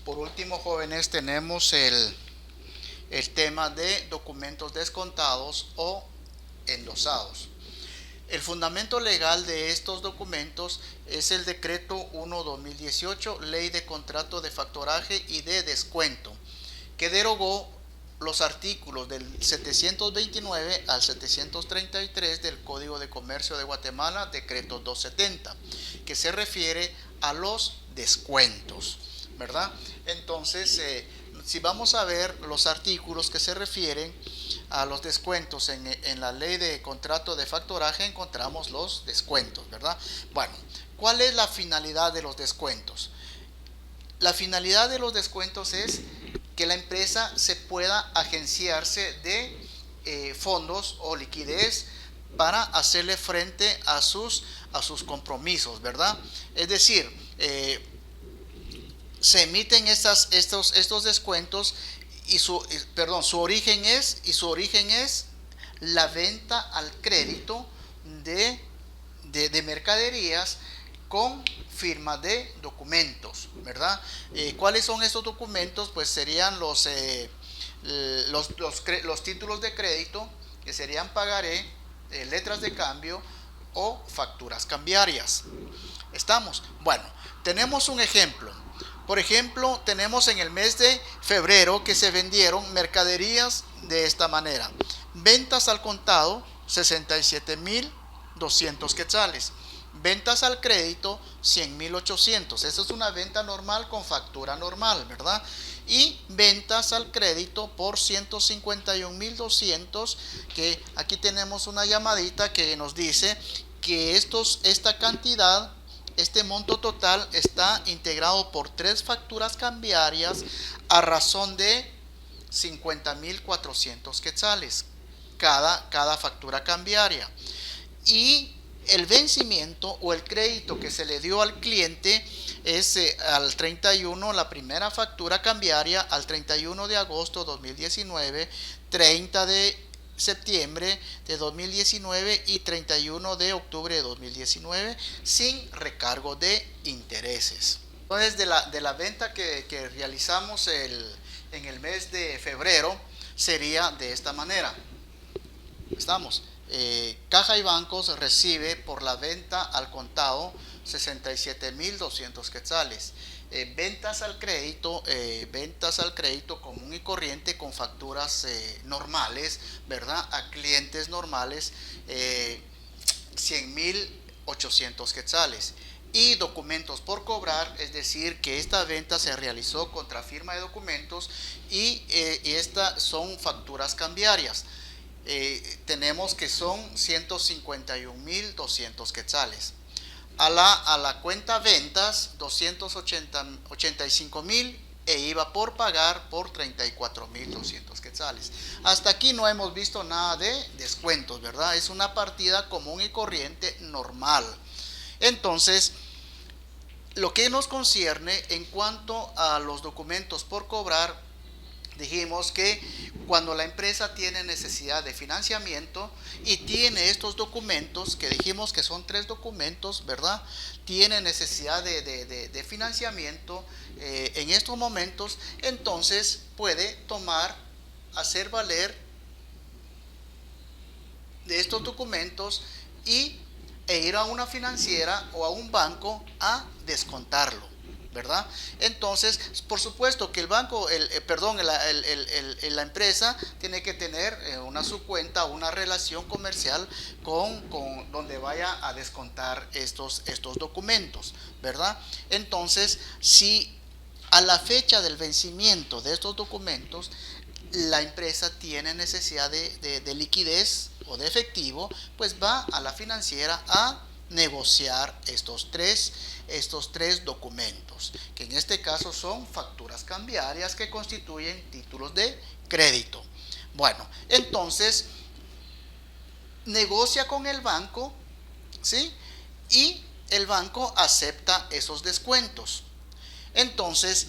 Por último, jóvenes, tenemos el tema de documentos descontados o endosados. El fundamento legal de estos documentos es el decreto 1/2018, ley de contrato de factoraje y de descuento, que derogó los artículos del 729 al 733 del Código de Comercio de Guatemala, decreto 270, que se refiere a los descuentos, ¿verdad? Entonces, si vamos a ver los artículos que se refieren a los descuentos en la ley de contrato de factoraje, encontramos los descuentos, ¿verdad? Bueno, ¿cuál es la finalidad de los descuentos? La finalidad de los descuentos es que la empresa se pueda agenciarse de fondos o liquidez para hacerle frente a sus compromisos, ¿verdad? Es decir, se emiten estos descuentos y su origen es la venta al crédito de mercaderías con firma de documentos, ¿verdad? ¿Cuáles son estos documentos? Pues serían los títulos de crédito, que serían pagaré, letras de cambio o facturas cambiarias. ¿Estamos? Bueno, tenemos un ejemplo. Por ejemplo, tenemos en el mes de febrero que se vendieron mercaderías de esta manera. Ventas al contado, 67,200 quetzales. Ventas al crédito, 100,800. Esa es una venta normal con factura normal, ¿verdad? Y ventas al crédito por 151,200, que aquí tenemos una llamadita que nos dice que esta cantidad, este monto total está integrado por 3 facturas cambiarias a razón de 50,400 quetzales cada factura cambiaria. Y el vencimiento o el crédito que se le dio al cliente es al 31, la primera factura cambiaria al 31 de agosto de 2019, 30 de septiembre de 2019 y 31 de octubre de 2019 sin recargo de intereses. Entonces, de la venta que realizamos en el mes de febrero sería de esta manera. Estamos. Caja y Bancos recibe por la venta al contado 67,200 quetzales. Ventas al crédito común y corriente con facturas normales, ¿verdad? A clientes normales, 100,800 quetzales. Y documentos por cobrar, es decir, que esta venta se realizó contra firma de documentos y estas son facturas cambiarias. Tenemos que son 151,200 quetzales. A la cuenta ventas, 285,000 e IVA por pagar por 34,200 quetzales. Hasta aquí no hemos visto nada de descuentos, ¿verdad? Es una partida común y corriente normal. Entonces, lo que nos concierne en cuanto a los documentos por cobrar, dijimos que cuando la empresa tiene necesidad de financiamiento y tiene estos documentos, que dijimos que son 3 documentos, ¿verdad? Tiene necesidad de financiamiento en estos momentos, entonces puede hacer valer de estos documentos e ir a una financiera o a un banco a descontarlo, ¿verdad? Entonces, por supuesto que el banco, la empresa tiene que tener su cuenta, una relación comercial con donde vaya a descontar estos documentos, ¿verdad? Entonces, si a la fecha del vencimiento de estos documentos la empresa tiene necesidad de liquidez o de efectivo, pues va a la financiera a negociar estos tres documentos, que en este caso son facturas cambiarias que constituyen títulos de crédito. Bueno, entonces negocia con el banco, ¿sí? Y el banco acepta esos descuentos. Entonces,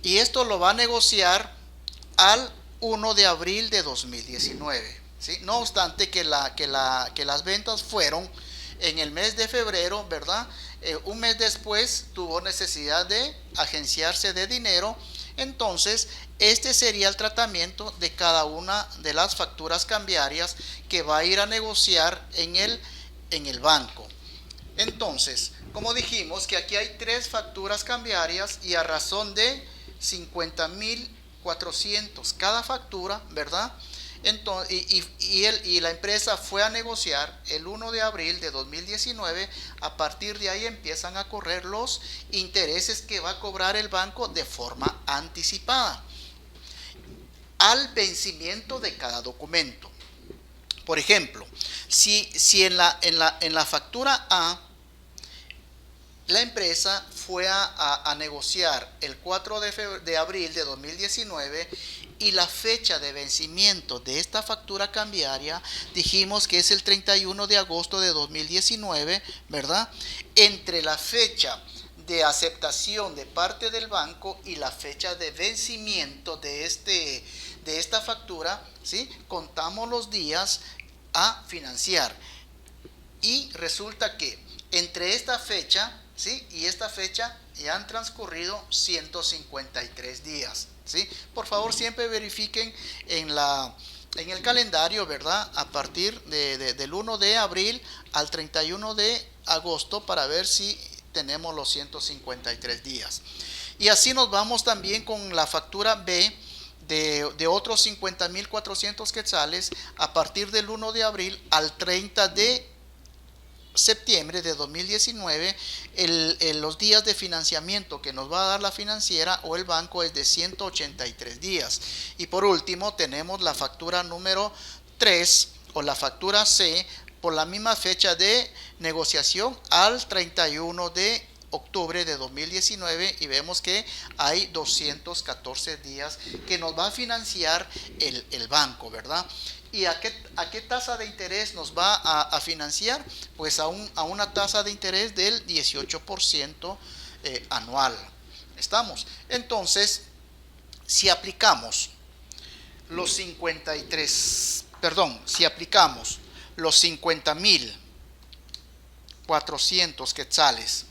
y esto lo va a negociar al 1 de abril de 2019. ¿Sí? No obstante que las ventas fueron en el mes de febrero, ¿verdad? un mes después tuvo necesidad de agenciarse de dinero. Entonces este sería el tratamiento de cada una de las facturas cambiarias que va a ir a negociar en el banco. Entonces, como dijimos que aquí hay tres facturas cambiarias y a razón de 50.400 cada factura, ¿verdad? Entonces, y la empresa fue a negociar el 1 de abril de 2019. A partir de ahí empiezan a correr los intereses que va a cobrar el banco de forma anticipada al vencimiento de cada documento. Por ejemplo, si en la factura A la empresa fue a negociar el 4 de abril de 2019 y la fecha de vencimiento de esta factura cambiaria dijimos que es el 31 de agosto de 2019, ¿verdad? Entre la fecha de aceptación de parte del banco y la fecha de vencimiento de esta factura, ¿sí? Contamos los días a financiar y resulta que entre esta fecha, ¿sí?, y esta fecha ya han transcurrido 153 días, ¿sí? Por favor, siempre verifiquen en el calendario, ¿verdad?, a partir del 1 de abril al 31 de agosto para ver si tenemos los 153 días. Y así nos vamos también con la factura B de otros 50.400 quetzales a partir del 1 de abril al 30 de septiembre de 2019. Los días de financiamiento que nos va a dar la financiera o el banco es de 183 días. Y por último tenemos la factura número 3 o la factura C por la misma fecha de negociación al 31 de octubre de 2019 y vemos que hay 214 días que nos va a financiar el banco, ¿verdad? ¿Y a qué tasa de interés nos va a financiar? Pues a una tasa de interés del 18% anual. ¿Estamos? Entonces, si aplicamos los 50.400 quetzales,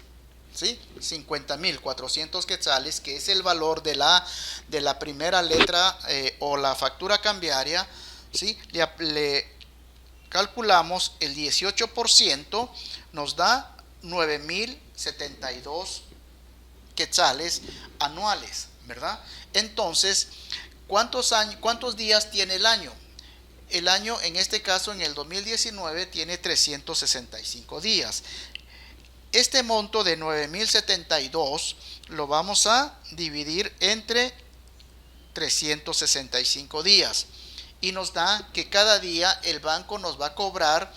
¿sí? 50.400 quetzales, que es el valor de la primera letra o la factura cambiaria, ¿sí? Le calculamos el 18%, nos da 9.072 quetzales anuales, ¿verdad? Entonces, ¿cuántos días tiene el año? El año, en este caso, en el 2019, tiene 365 días. Este monto de 9.072 lo vamos a dividir entre 365 días. Y nos da que cada día el banco nos va a cobrar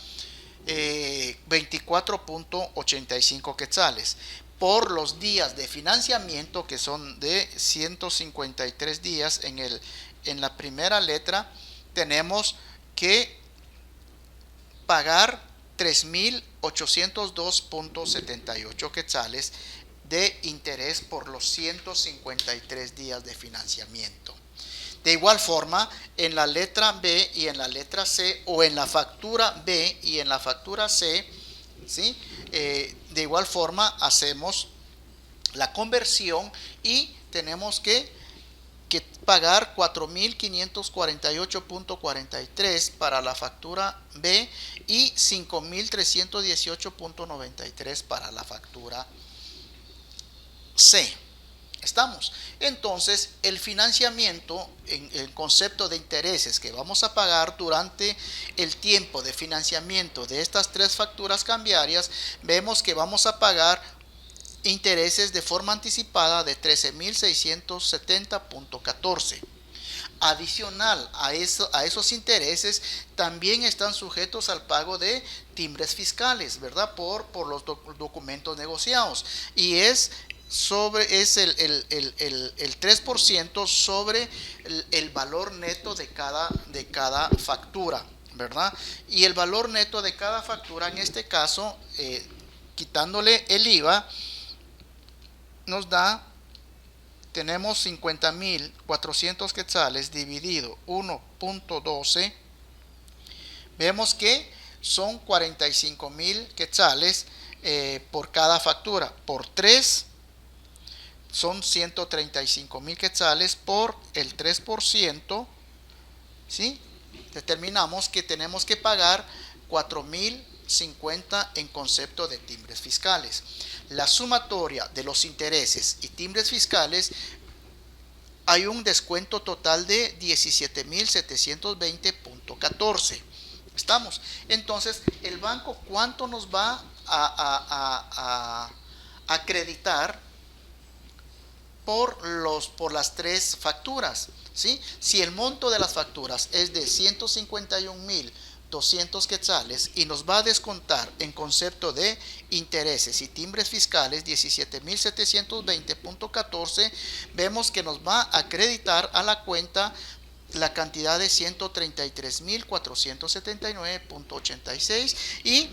24.85 quetzales. Por los días de financiamiento, que son de 153 días, en la primera letra tenemos que pagar 3.802.78 quetzales de interés por los 153 días de financiamiento. De igual forma, en la letra B y en la letra C, o en la factura B y en la factura C, ¿sí? De igual forma hacemos la conversión y tenemos que pagar 4.548.43 para la factura B y 5.318.93 para la factura C. ¿Estamos? Entonces, el financiamiento, en el concepto de intereses que vamos a pagar durante el tiempo de financiamiento de estas tres facturas cambiarias, vemos que vamos a pagar intereses de forma anticipada de 13.670.14. Adicional a esos intereses, también están sujetos al pago de timbres fiscales, ¿verdad? Por los documentos negociados. Y es el 3% sobre el valor neto de cada factura, ¿verdad? Y el valor neto de cada factura, en este caso, quitándole el IVA, nos da, tenemos 50.400 quetzales dividido 1.12, vemos que son 45.000 quetzales por cada factura. Por 3 son 135,000 quetzales. Por el 3%, ¿sí? Determinamos que tenemos que pagar 4,050 en concepto de timbres fiscales. La sumatoria de los intereses y timbres fiscales, hay un descuento total de 17,720.14. ¿Estamos? Entonces, el banco, ¿cuánto nos va a acreditar por las 3 facturas? ¿Sí? Si el monto de las facturas es de 151,200 quetzales y nos va a descontar en concepto de intereses y timbres fiscales 17,720.14, vemos que nos va a acreditar a la cuenta la cantidad de 133,479.86 y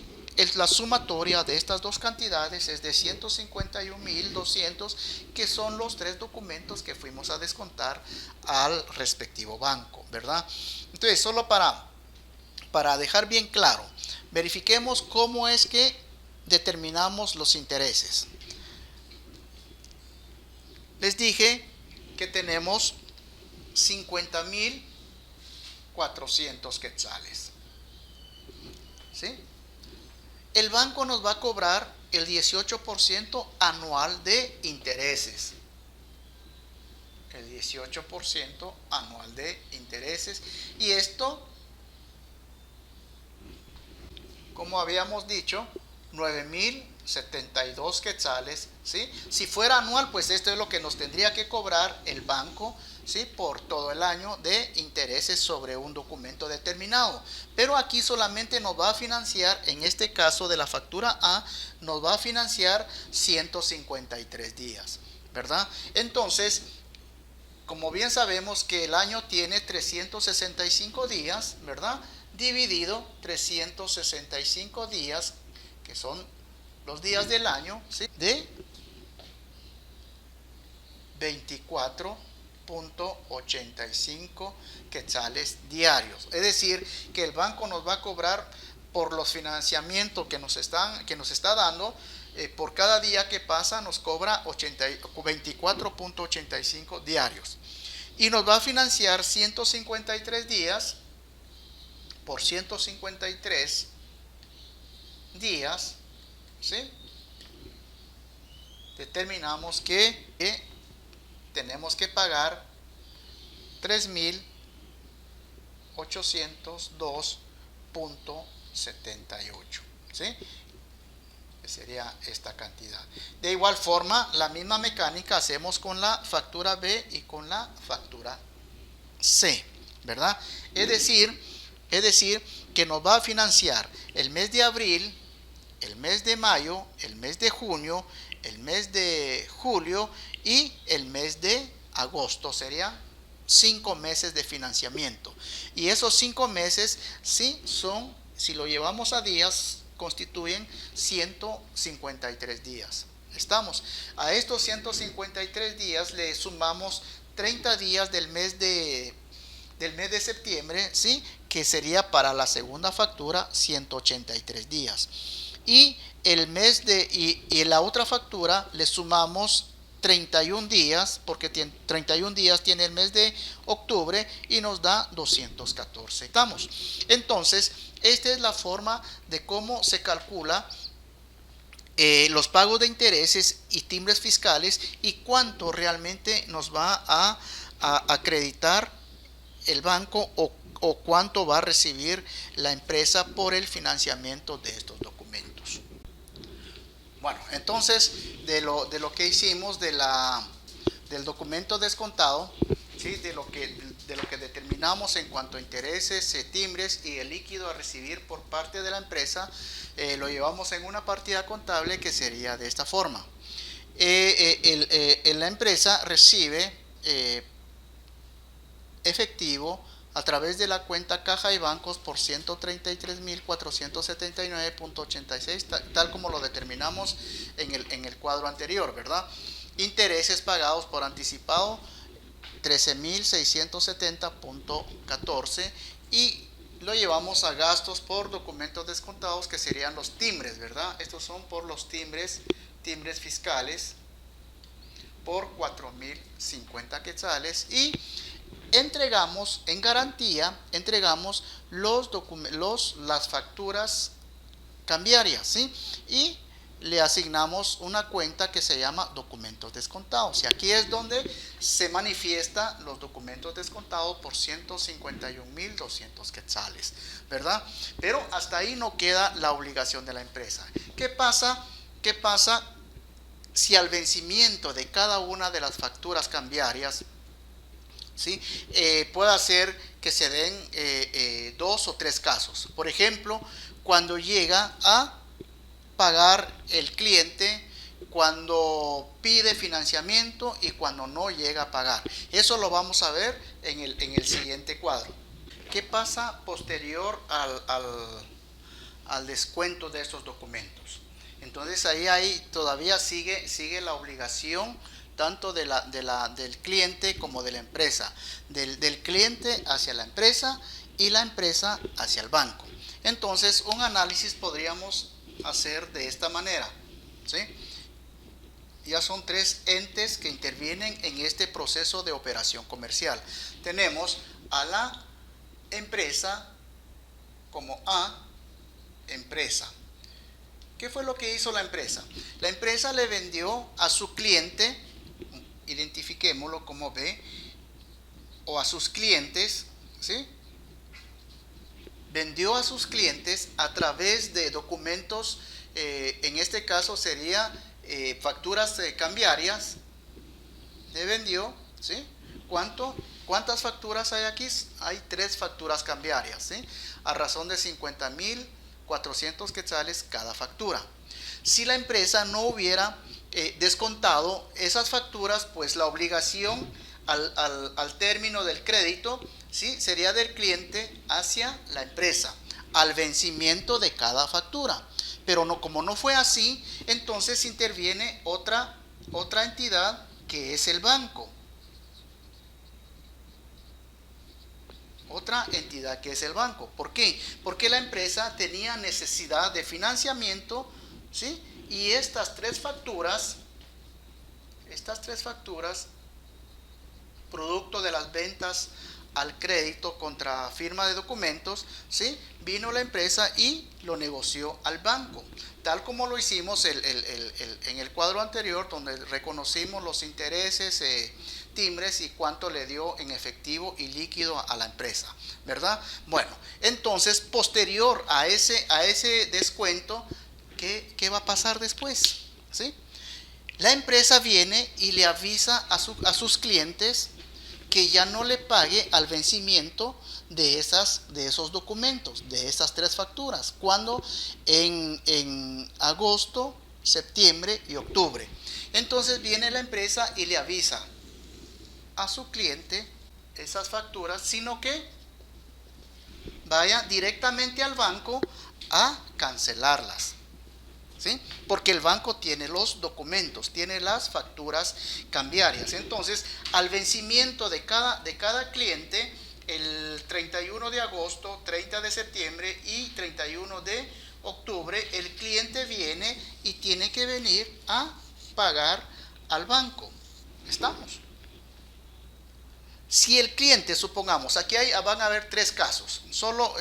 la sumatoria de estas dos cantidades es de 151,200, que son los 3 documentos que fuimos a descontar al respectivo banco, ¿verdad? Entonces, solo para dejar bien claro, verifiquemos cómo es que determinamos los intereses. Les dije que tenemos 50,400 quetzales, ¿sí? El banco nos va a cobrar el 18% anual de intereses. El 18% anual de intereses. Y esto, como habíamos dicho, 9,072 quetzales, ¿sí? Si fuera anual, pues esto es lo que nos tendría que cobrar el banco, ¿sí? Por todo el año de intereses sobre un documento determinado. Pero aquí solamente nos va a financiar, en este caso de la factura A, nos va a financiar 153 días, ¿verdad? Entonces, como bien sabemos que el año tiene 365 días, ¿verdad? Dividido 365 días, que son los días del año, ¿sí? De 24,85 quetzales diarios. Es decir, que el banco nos va a cobrar por los financiamientos que nos está dando. Por cada día que pasa nos cobra 24,85 diarios. Y nos va a financiar 153 días por 153 días, ¿sí? Determinamos que tenemos que pagar 3,802.78, ¿sí? Que sería esta cantidad. De igual forma, la misma mecánica hacemos con la factura B y con la factura C, ¿verdad? Es decir, que nos va a financiar el mes de abril, el mes de mayo, el mes de junio, el mes de julio y el mes de agosto. Serían 5 meses de financiamiento. Y esos 5 meses, sí, son, si lo llevamos a días, constituyen 153 días. Estamos. A estos 153 días le sumamos 30 días del mes de septiembre, ¿sí? Que sería para la segunda factura 183 días. Y la otra factura le sumamos 31 días, porque 31 días tiene el mes de octubre y nos da 214. Estamos. Entonces, esta es la forma de cómo se calcula los pagos de intereses y timbres fiscales y cuánto realmente nos va a acreditar el banco o cuánto va a recibir la empresa por el financiamiento de estos documentos. Bueno, entonces de lo que hicimos del documento descontado, ¿sí? de lo que determinamos en cuanto a intereses, timbres y el líquido a recibir por parte de la empresa, lo llevamos en una partida contable que sería de esta forma. La empresa recibe efectivo a través de la cuenta caja y bancos por 133,479.86, tal como lo determinamos en el cuadro anterior, ¿verdad? Intereses pagados por anticipado 13,670.14 y lo llevamos a gastos por documentos descontados, que serían los timbres, ¿verdad? Estos son por los timbres fiscales por 4.050 quetzales, y entregamos en garantía, entregamos las facturas cambiarias, ¿sí? Y le asignamos una cuenta que se llama documentos descontados, y aquí es donde se manifiesta los documentos descontados por 151.200 quetzales, ¿verdad? Pero hasta ahí no queda la obligación de la empresa. ¿Qué pasa si al vencimiento de cada una de las facturas cambiarias, ¿sí? Puede hacer que se den 2 o 3 casos? Por ejemplo, cuando llega a pagar el cliente, cuando pide financiamiento y cuando no llega a pagar. Eso lo vamos a ver en el siguiente cuadro. ¿Qué pasa posterior al descuento de estos documentos? Entonces ahí todavía sigue la obligación tanto del cliente como de la empresa, del cliente hacia la empresa y la empresa hacia el banco. Entonces un análisis podríamos hacer de esta manera, ¿sí? Ya son 3 entes que intervienen en este proceso de operación comercial. Tenemos a la empresa como A, empresa. ¿Qué fue lo que hizo la empresa? La empresa le vendió a su cliente, identifiquémoslo como B, o a sus clientes, ¿sí? Vendió a sus clientes a través de documentos, en este caso sería facturas cambiarias. Le vendió, ¿sí? ¿Cuántas facturas hay aquí? Hay 3 facturas cambiarias, ¿sí? A razón de 50.400 quetzales cada factura. Si la empresa no hubiera descontado esas facturas, pues la obligación al término del crédito, ¿sí?, sería del cliente hacia la empresa al vencimiento de cada factura. Pero no, como no fue así, entonces interviene otra entidad, que es el banco. Otra entidad que es el banco. ¿Por qué? Porque la empresa tenía necesidad de financiamiento, ¿sí? Y estas tres facturas, producto de las ventas al crédito contra firma de documentos, ¿sí?, vino la empresa y lo negoció al banco, tal como lo hicimos en el cuadro anterior, donde reconocimos los intereses, timbres y cuánto le dio en efectivo y líquido a la empresa, ¿verdad? Bueno, entonces, posterior a ese descuento, ¿qué va a pasar después? ¿Sí? La empresa viene y le avisa a sus clientes que ya no le pague al vencimiento de esos documentos, de esas 3 facturas, cuando en agosto, septiembre y octubre. Entonces viene la empresa y le avisa a su cliente esas facturas, sino que vaya directamente al banco a cancelarlas, ¿sí? Porque el banco tiene los documentos, tiene las facturas cambiarias. Entonces, al vencimiento de cada cliente, el 31 de agosto, 30 de septiembre y 31 de octubre, el cliente viene y tiene que venir a pagar al banco. ¿Estamos? Si el cliente, supongamos, aquí van a haber 3 casos, solo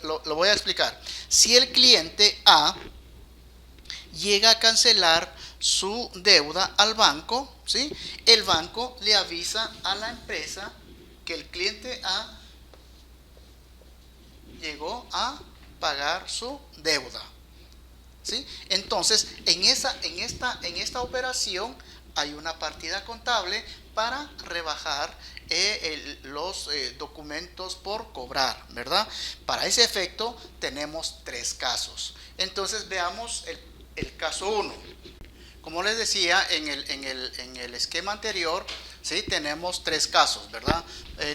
lo voy a explicar. Si el cliente A llega a cancelar su deuda al banco, ¿sí?, el banco le avisa a la empresa que el cliente A llegó a pagar su deuda, ¿sí? Entonces, en esta operación hay una partida contable para rebajar los documentos por cobrar, ¿verdad? Para ese efecto tenemos 3 casos. Entonces veamos el caso 1. Como les decía en el esquema anterior, ¿sí?, tenemos 3 casos, ¿verdad?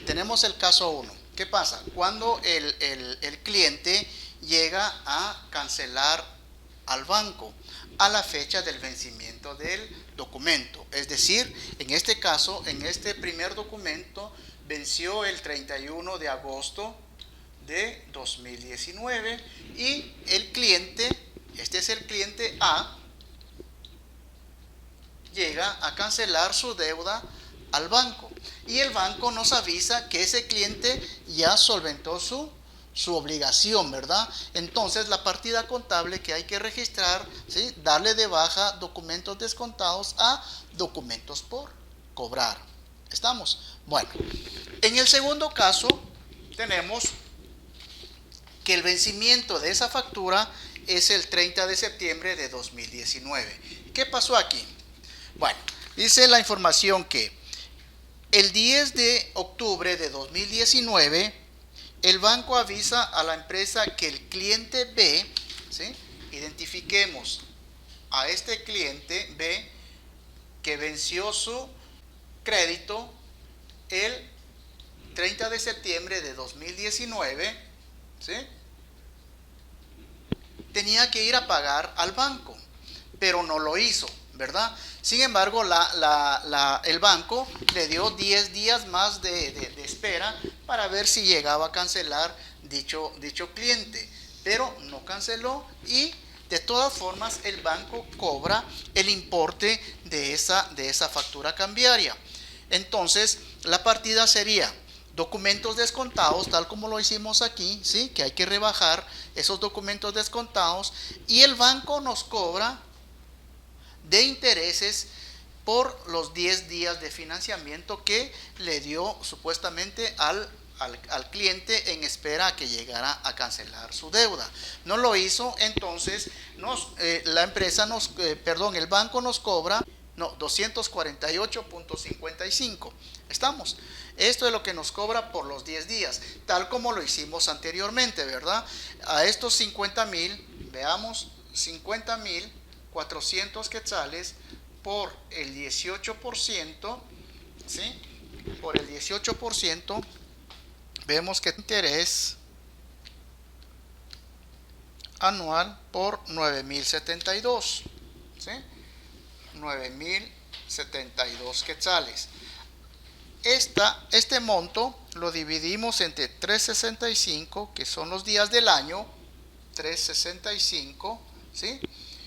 Tenemos el caso 1. ¿Qué pasa? Cuando el cliente llega a cancelar al banco a la fecha del vencimiento del documento. Es decir, en este caso, en este primer documento, venció el 31 de agosto de 2019 y el cliente, este es el cliente A, llega a cancelar su deuda al banco y el banco nos avisa que ese cliente ya solventó su obligación, ¿verdad? Entonces la partida contable que hay que registrar, ¿sí? Darle de baja documentos descontados a documentos por cobrar. ¿Estamos? Bueno, en el segundo caso tenemos que el vencimiento de esa factura es el 30 de septiembre de 2019. ¿Qué pasó aquí? Bueno, dice la información que el 10 de octubre de 2019 el banco avisa a la empresa que el cliente B, ¿sí? Identifiquemos a este cliente B que venció su crédito el 30 de septiembre de 2019, ¿sí? Tenía que ir a pagar al banco, pero no lo hizo, ¿verdad? Sin embargo, el banco le dio 10 días más de espera para ver si llegaba a cancelar dicho cliente, pero no canceló y de todas formas el banco cobra el importe de esa factura cambiaria. Entonces, la partida sería documentos descontados, tal como lo hicimos aquí, ¿sí? Que hay que rebajar esos documentos descontados y el banco nos cobra de intereses por los 10 días de financiamiento que le dio supuestamente al cliente en espera a que llegara a cancelar su deuda. No lo hizo, entonces el banco nos cobra 248.55. ¿Estamos? Esto es lo que nos cobra por los 10 días, tal como lo hicimos anteriormente, ¿verdad? A estos 50,000, veamos, 50,400 quetzales por el 18%, ¿sí? Por el 18%, vemos que el interés anual por 9,072, ¿sí? 9,072 quetzales. Este monto lo dividimos entre 365, que son los días del año, 365, ¿sí?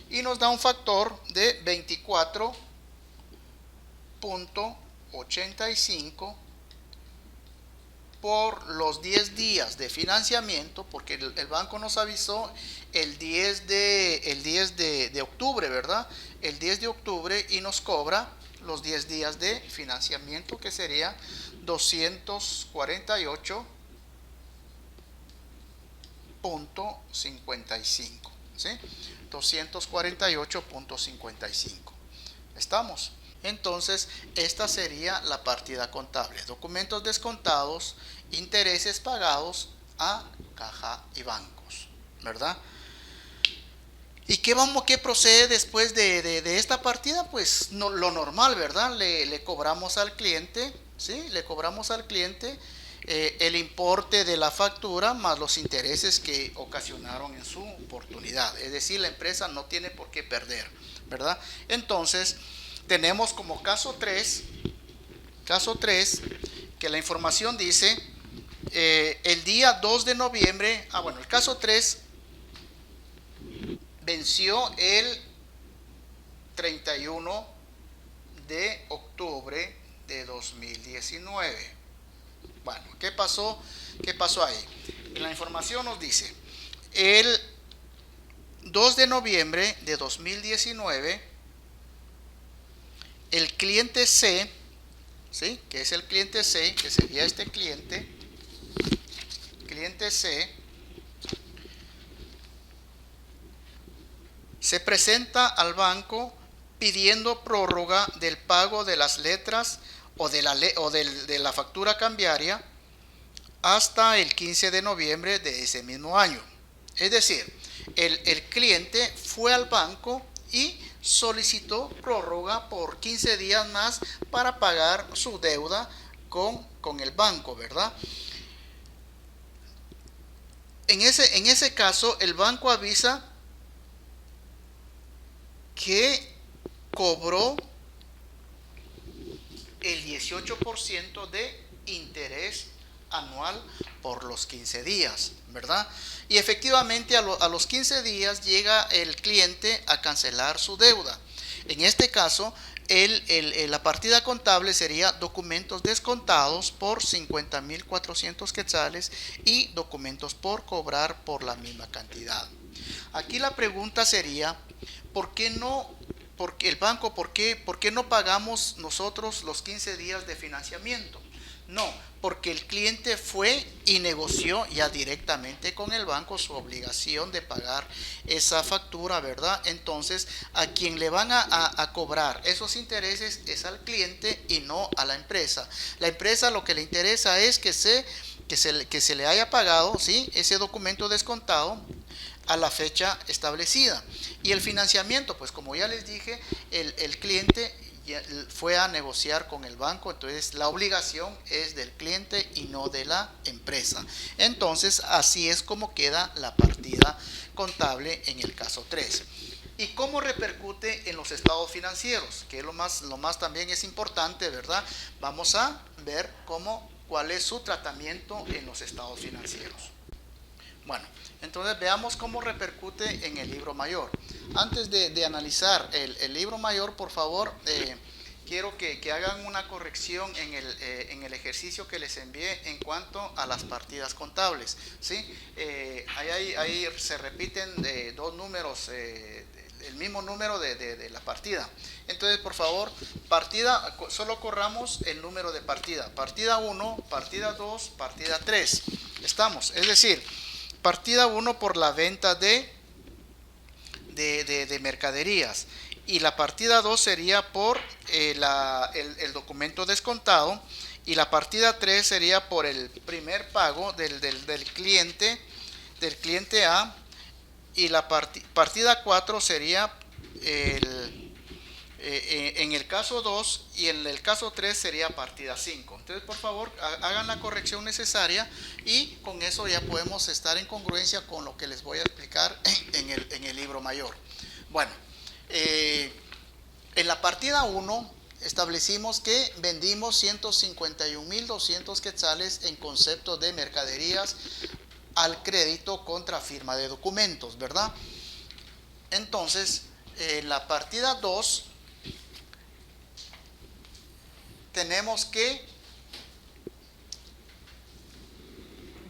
Y nos da un factor de 24.85 por los 10 días de financiamiento, porque el banco nos avisó el 10 de octubre, ¿verdad? El 10 de octubre y nos cobra los 10 días de financiamiento, que sería 248.55, ¿sí? 248.55. ¿Estamos? Entonces, esta sería la partida contable: documentos descontados, intereses pagados a caja y bancos, ¿verdad? ¿Y qué procede después de esta partida? Pues no, lo normal, ¿verdad? Le cobramos al cliente, ¿sí? Le cobramos al cliente el importe de la factura más los intereses que ocasionaron en su oportunidad. Es decir, la empresa no tiene por qué perder, ¿verdad? Entonces, tenemos como caso 3, que la información dice el día 2 de noviembre, el caso 3 venció el 31 de octubre de 2019. Bueno, ¿qué pasó ahí? La información nos dice, el 2 de noviembre de 2019, el cliente C, ¿sí? Que es el cliente C, que sería este cliente C, se presenta al banco pidiendo prórroga del pago de las letras o de la factura cambiaria hasta el 15 de noviembre de ese mismo año. Es decir, el cliente fue al banco y solicitó prórroga por 15 días más para pagar su deuda con el banco, ¿verdad? En ese caso, el banco avisa que cobró el 18% de interés anual por los 15 días, ¿verdad? Y efectivamente a los 15 días llega el cliente a cancelar su deuda. En este caso, la partida contable sería documentos descontados por 50.400 quetzales y documentos por cobrar por la misma cantidad. Aquí la pregunta sería, ¿por qué no, porque el banco, por qué no pagamos nosotros los 15 días de financiamiento? No, porque el cliente fue y negoció ya directamente con el banco su obligación de pagar esa factura, ¿verdad? Entonces, a quien le van a cobrar esos intereses es al cliente y no a la empresa. La empresa lo que le interesa es que se le haya pagado, ¿sí?, ese documento descontado a la fecha establecida. Y el financiamiento, pues como ya les dije, el cliente fue a negociar con el banco, entonces la obligación es del cliente y no de la empresa. Entonces así es como queda la partida contable en el caso 3. ¿Y cómo repercute en los estados financieros? Que lo más también es importante, ¿verdad? Vamos a ver cuál es su tratamiento en los estados financieros. Bueno, entonces veamos cómo repercute en el libro mayor. Antes de analizar el libro mayor, por favor, quiero que hagan una corrección en el ejercicio que les envié en cuanto a las partidas contables, ¿sí? Ahí se repiten dos números, el mismo número de la partida. Entonces, por favor, solo corramos el número de partida. Partida 1, partida 2, partida 3. Estamos, es decir, partida 1 por la venta de mercaderías, y la partida 2 sería por el documento descontado, y la partida 3 sería por el primer pago del cliente A, y la partida 4 sería en el caso 2, y en el caso 3 sería partida 5. Entonces, por favor, hagan la corrección necesaria y con eso ya podemos estar en congruencia con lo que les voy a explicar en el libro mayor. Bueno, en la partida 1 establecimos que vendimos 151.200 quetzales en concepto de mercaderías al crédito contra firma de documentos, ¿verdad? Entonces, en la partida 2 tenemos que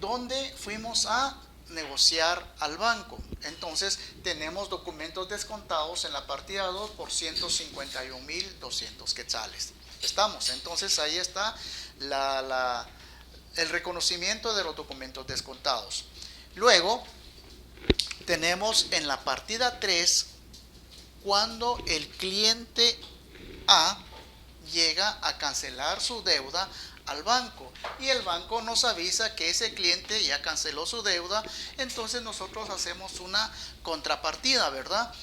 ¿dónde fuimos a negociar al banco? Entonces tenemos documentos descontados en la partida 2 por 151.200 quetzales. Estamos, entonces ahí está el reconocimiento de los documentos descontados. Luego tenemos en la partida 3 cuando el cliente A llega a cancelar su deuda al banco y el banco nos avisa que ese cliente ya canceló su deuda. Entonces nosotros hacemos una contrapartida, ¿verdad?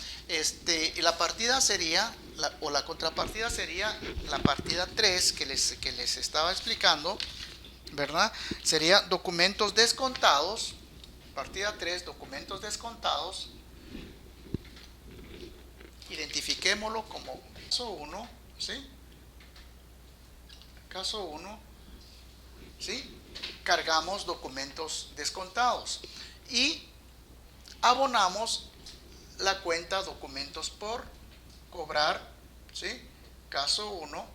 La partida sería la contrapartida sería la partida 3 que les estaba explicando, ¿verdad? Sería documentos descontados. Partida 3, documentos descontados. Identifiquémoslo como caso 1, ¿sí? Caso 1, ¿sí? Cargamos documentos descontados y abonamos la cuenta documentos por cobrar, ¿sí? Caso 1,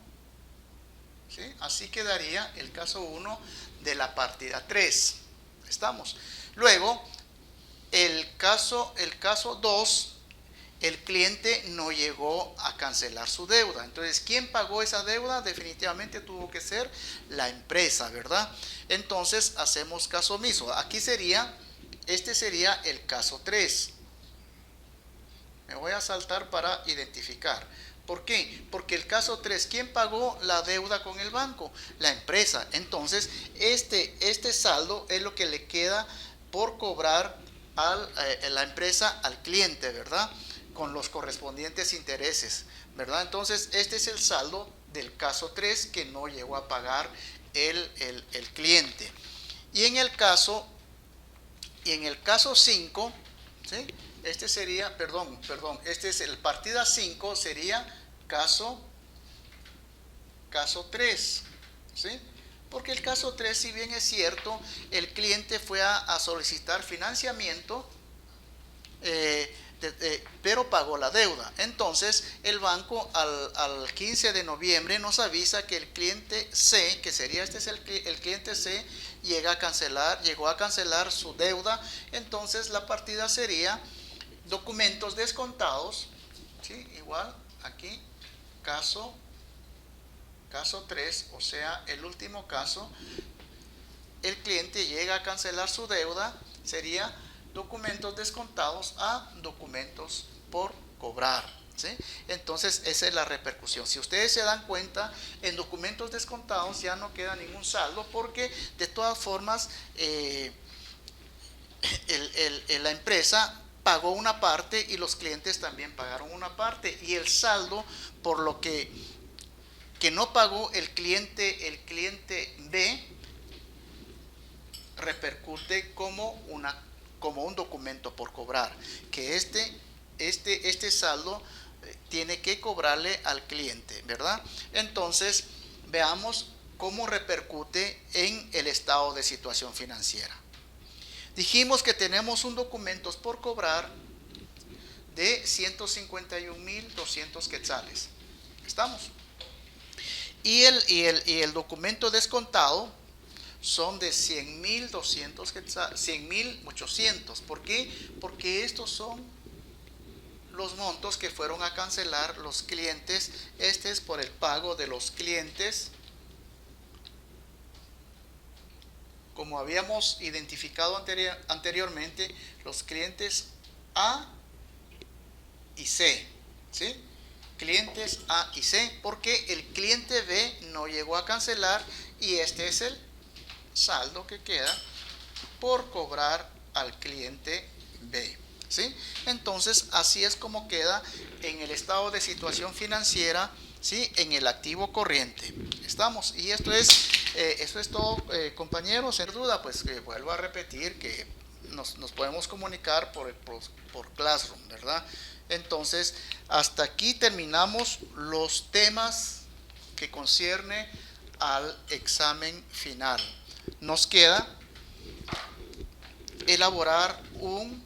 ¿sí? Así quedaría el caso 1 de la partida 3. Estamos. Luego, el caso 2, el cliente no llegó a cancelar su deuda. Entonces, ¿quién pagó esa deuda? Definitivamente tuvo que ser la empresa, ¿verdad? Entonces, hacemos caso omiso. Aquí sería el caso 3. Me voy a saltar para identificar. ¿Por qué? Porque el caso 3, ¿quién pagó la deuda con el banco? La empresa. Entonces, este saldo es lo que le queda por cobrar a la empresa al cliente, ¿verdad? Con los correspondientes intereses, ¿verdad? Entonces, este es el saldo del caso 3 que no llegó a pagar el cliente. Y en el caso 5, ¿sí? Este sería, este es el partida 5, sería caso 3, ¿sí? Porque el caso 3, si bien es cierto, el cliente fue a solicitar financiamiento, pero pagó la deuda. Entonces el banco al 15 de noviembre nos avisa que el cliente C, que sería este es el cliente C, llegó a cancelar su deuda. Entonces la partida sería documentos descontados, ¿sí? Igual aquí caso 3, o sea, el último caso, el cliente llega a cancelar su deuda, sería documentos descontados a documentos por cobrar, ¿sí? Entonces esa es la repercusión. Si ustedes se dan cuenta, en documentos descontados ya no queda ningún saldo, porque de todas formas la empresa pagó una parte y los clientes también pagaron una parte, y el saldo por lo que no pagó el cliente B repercute como un documento por cobrar, que este saldo tiene que cobrarle al cliente, ¿verdad? Entonces veamos cómo repercute en el estado de situación financiera. Dijimos que tenemos un documento por cobrar de 151.200 quetzales. ¿Estamos? Y el documento descontado son de 100.200 quetzales, 100.800. ¿Por qué? Porque estos son los montos que fueron a cancelar los clientes. Este es por el pago de los clientes, como habíamos identificado anteriormente, los clientes A y C, ¿sí? Clientes A y C, porque el cliente B no llegó a cancelar, y este es el saldo que queda por cobrar al cliente B, ¿sí? Entonces así es como queda en el estado de situación financiera, ¿sí? En el activo corriente. Estamos, y eso es todo, compañeros. Sin duda, pues vuelvo a repetir que nos podemos comunicar por Classroom, ¿verdad? Entonces hasta aquí terminamos los temas que concierne al examen final. Nos queda elaborar un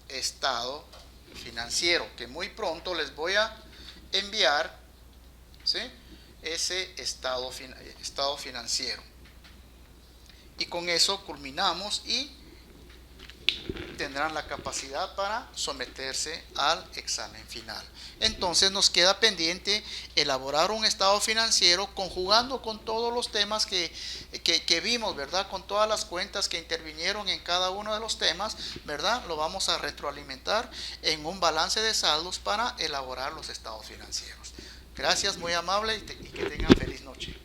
estado financiero, que muy pronto les voy a enviar, ¿sí? Ese estado financiero. Y con eso culminamos y tendrán la capacidad para someterse al examen final. Entonces nos queda pendiente elaborar un estado financiero conjugando con todos los temas que vimos, ¿verdad? Con todas las cuentas que intervinieron en cada uno de los temas, ¿verdad? Lo vamos a retroalimentar en un balance de saldos para elaborar los estados financieros. Gracias, muy amable, y que tengan feliz noche.